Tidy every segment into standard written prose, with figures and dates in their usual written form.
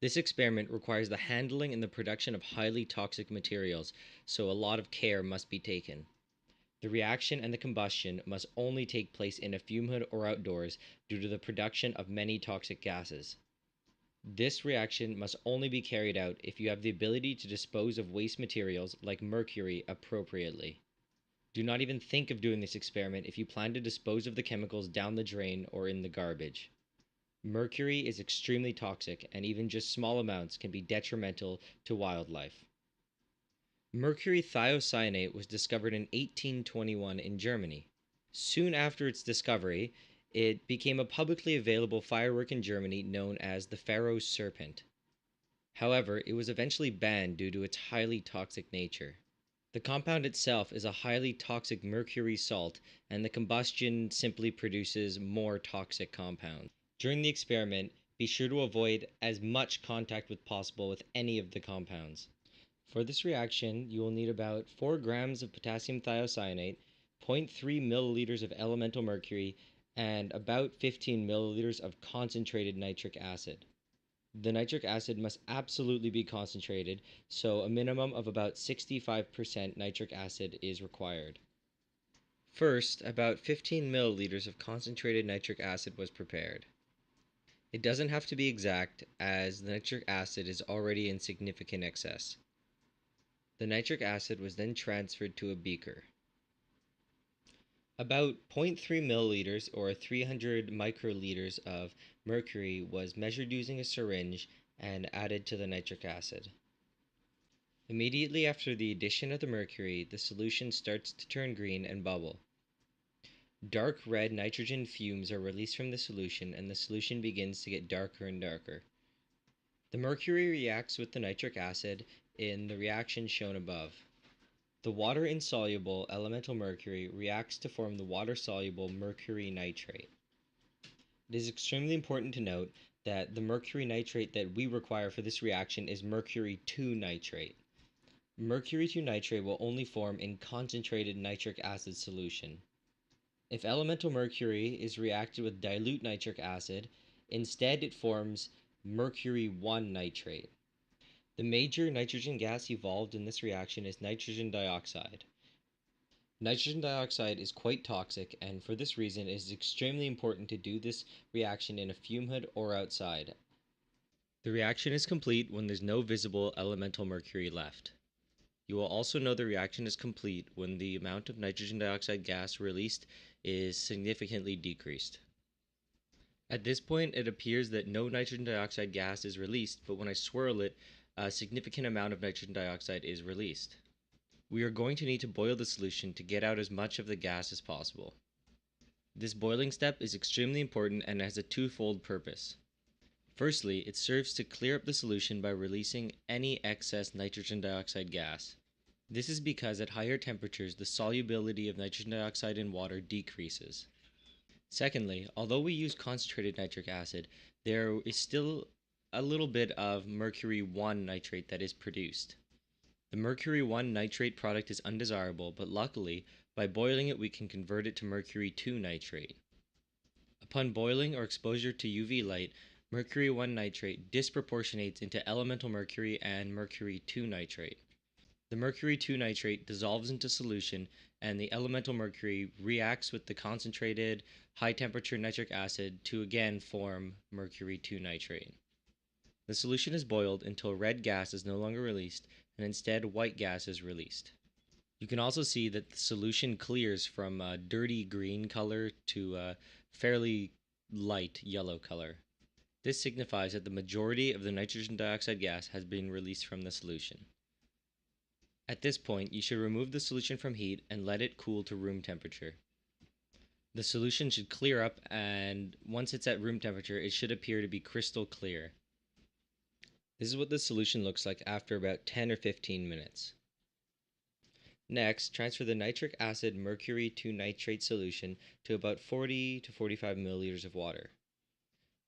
This experiment requires the handling and the production of highly toxic materials, so a lot of care must be taken. The reaction and the combustion must only take place in a fume hood or outdoors due to the production of many toxic gases. This reaction must only be carried out if you have the ability to dispose of waste materials like mercury appropriately. Do not even think of doing this experiment if you plan to dispose of the chemicals down the drain or in the garbage. Mercury is extremely toxic, and even just small amounts can be detrimental to wildlife. Mercury thiocyanate was discovered in 1821 in Germany. Soon after its discovery, it became a publicly available firework in Germany known as the Pharaoh Serpent. However, it was eventually banned due to its highly toxic nature. The compound itself is a highly toxic mercury salt, and the combustion simply produces more toxic compounds. During the experiment, be sure to avoid as much contact as possible with any of the compounds. For this reaction, you will need about 4 grams of potassium thiocyanate, 0.3 milliliters of elemental mercury, and about 15 milliliters of concentrated nitric acid. The nitric acid must absolutely be concentrated, so a minimum of about 65% nitric acid is required. First, about 15 milliliters of concentrated nitric acid was prepared. It doesn't have to be exact, as the nitric acid is already in significant excess. The nitric acid was then transferred to a beaker. About 0.3 milliliters or 300 microliters of mercury was measured using a syringe and added to the nitric acid. Immediately after the addition of the mercury, the solution starts to turn green and bubble. Dark red nitrogen fumes are released from the solution, and the solution begins to get darker and darker. The mercury reacts with the nitric acid in the reaction shown above. The water-insoluble elemental mercury reacts to form the water-soluble mercury nitrate. It is extremely important to note that the mercury nitrate that we require for this reaction is mercury 2 nitrate. Mercury 2 nitrate will only form in concentrated nitric acid solution. If elemental mercury is reacted with dilute nitric acid, instead it forms mercury 1 nitrate. The major nitrogen gas evolved in this reaction is nitrogen dioxide. Nitrogen dioxide is quite toxic, and for this reason it is extremely important to do this reaction in a fume hood or outside. The reaction is complete when there's no visible elemental mercury left. You will also know the reaction is complete when the amount of nitrogen dioxide gas released is significantly decreased. At this point, it appears that no nitrogen dioxide gas is released, but when I swirl it, a significant amount of nitrogen dioxide is released. We are going to need to boil the solution to get out as much of the gas as possible. This boiling step is extremely important and has a twofold purpose. Firstly, it serves to clear up the solution by releasing any excess nitrogen dioxide gas. This is because at higher temperatures the solubility of nitrogen dioxide in water decreases. Secondly, although we use concentrated nitric acid, there is still a little bit of mercury 1 nitrate that is produced. The mercury 1 nitrate product is undesirable, but luckily, by boiling it we can convert it to mercury 2 nitrate. Upon boiling or exposure to UV light, mercury 1 nitrate disproportionates into elemental mercury and mercury 2 nitrate. The mercury 2 nitrate dissolves into solution, and the elemental mercury reacts with the concentrated high temperature nitric acid to again form mercury 2 nitrate. The solution is boiled until red gas is no longer released and instead white gas is released. You can also see that the solution clears from a dirty green color to a fairly light yellow color. This signifies that the majority of the nitrogen dioxide gas has been released from the solution. At this point, you should remove the solution from heat and let it cool to room temperature. The solution should clear up, and once it's at room temperature, it should appear to be crystal clear. This is what the solution looks like after about 10 or 15 minutes. Next, transfer the nitric acid mercury 2 nitrate solution to about 40 to 45 milliliters of water.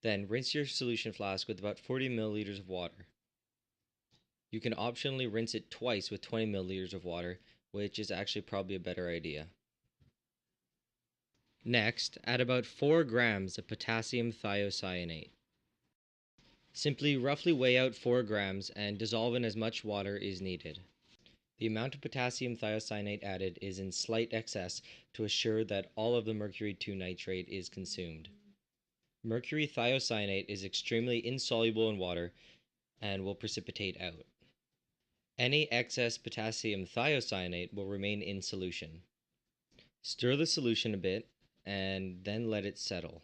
Then rinse your solution flask with about 40 milliliters of water. You can optionally rinse it twice with 20 milliliters of water, which is actually probably a better idea. Next, add about 4 grams of potassium thiocyanate. Simply roughly weigh out 4 grams and dissolve in as much water as needed. The amount of potassium thiocyanate added is in slight excess to assure that all of the mercury 2 nitrate is consumed. Mercury thiocyanate is extremely insoluble in water and will precipitate out. Any excess potassium thiocyanate will remain in solution. Stir the solution a bit and then let it settle.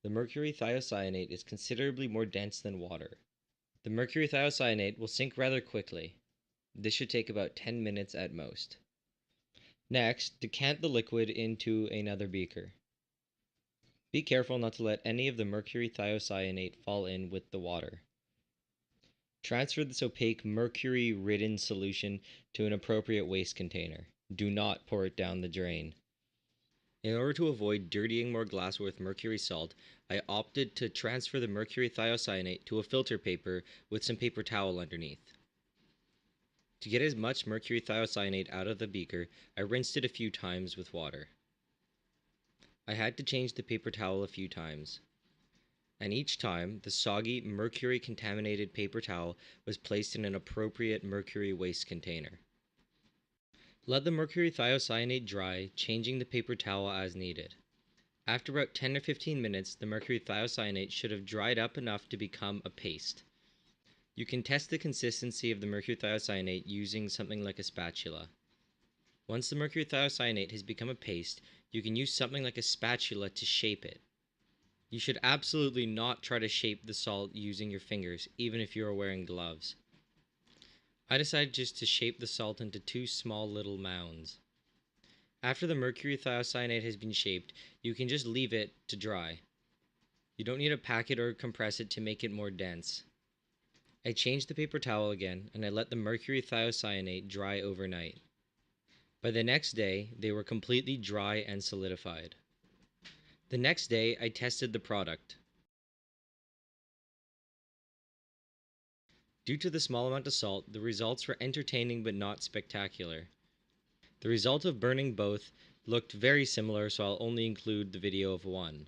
The mercury thiocyanate is considerably more dense than water. The mercury thiocyanate will sink rather quickly. This should take about 10 minutes at most. Next, decant the liquid into another beaker. Be careful not to let any of the mercury thiocyanate fall in with the water. Transfer this opaque mercury-ridden solution to an appropriate waste container. Do not pour it down the drain. In order to avoid dirtying more glassware with mercury salt, I opted to transfer the mercury thiocyanate to a filter paper with some paper towel underneath. To get as much mercury thiocyanate out of the beaker, I rinsed it a few times with water. I had to change the paper towel a few times, and each time the soggy, mercury-contaminated paper towel was placed in an appropriate mercury waste container. Let the mercury thiocyanate dry, changing the paper towel as needed. After about 10 or 15 minutes, the mercury thiocyanate should have dried up enough to become a paste. You can test the consistency of the mercury thiocyanate using something like a spatula. Once the mercury thiocyanate has become a paste, you can use something like a spatula to shape it. You should absolutely not try to shape the salt using your fingers, even if you are wearing gloves. I decided just to shape the salt into 2 small little mounds. After the mercury thiocyanate has been shaped, you can just leave it to dry. You don't need to pack it or compress it to make it more dense. I changed the paper towel again, and I let the mercury thiocyanate dry overnight. By the next day, they were completely dry and solidified. The next day, I tested the product. Due to the small amount of salt, the results were entertaining but not spectacular. The result of burning both looked very similar, so I'll only include the video of one.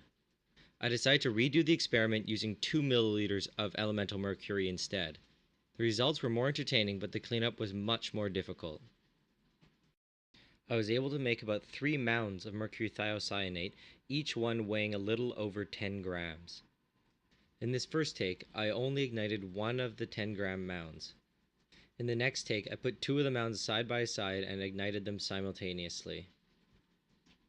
I decided to redo the experiment using 2 milliliters of elemental mercury instead. The results were more entertaining, but the cleanup was much more difficult. I was able to make about 3 mounds of mercury thiocyanate, each one weighing a little over 10 grams. In this first take, I only ignited one of the 10-gram mounds. In the next take, I put 2 of the mounds side by side and ignited them simultaneously.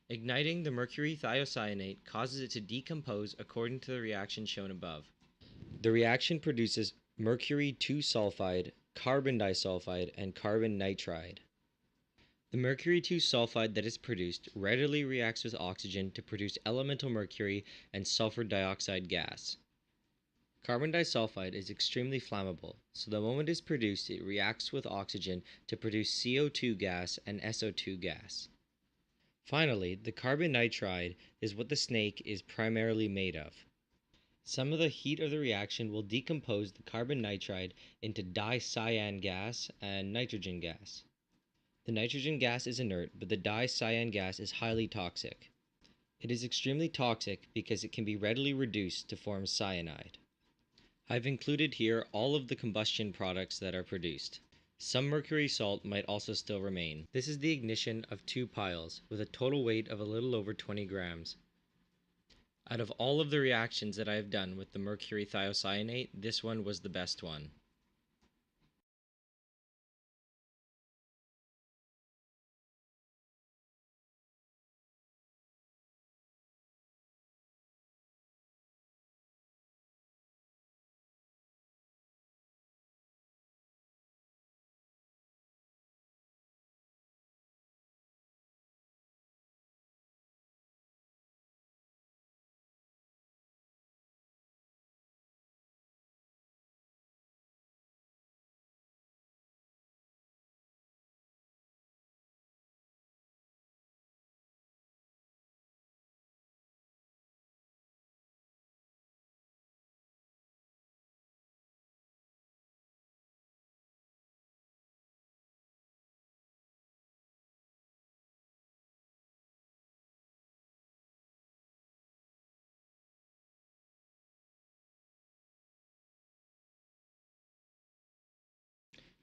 Igniting the mercury thiocyanate causes it to decompose according to the reaction shown above. The reaction produces mercury 2 sulfide, carbon disulfide, and carbon nitride. The mercury 2 sulfide that is produced readily reacts with oxygen to produce elemental mercury and sulfur dioxide gas. Carbon disulfide is extremely flammable, so the moment it is produced it reacts with oxygen to produce CO2 gas and SO2 gas. Finally, the carbon nitride is what the snake is primarily made of. Some of the heat of the reaction will decompose the carbon nitride into dicyan gas and nitrogen gas. The nitrogen gas is inert, but the dicyan gas is highly toxic. It is extremely toxic because it can be readily reduced to form cyanide. I've included here all of the combustion products that are produced. Some mercury salt might also still remain. This is the ignition of 2 piles, with a total weight of a little over 20 grams. Out of all of the reactions that I have done with the mercury thiocyanate, this one was the best one.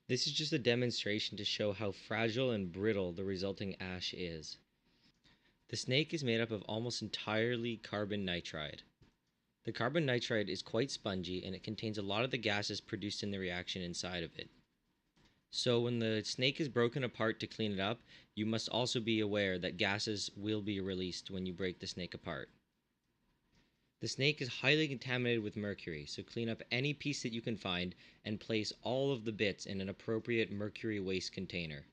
This is just a demonstration to show how fragile and brittle the resulting ash is. The snake is made up of almost entirely carbon nitride. The carbon nitride is quite spongy and it contains a lot of the gases produced in the reaction inside of it. So when the snake is broken apart to clean it up, you must also be aware that gases will be released when you break the snake apart. The snake is highly contaminated with mercury, so clean up any piece that you can find and place all of the bits in an appropriate mercury waste container.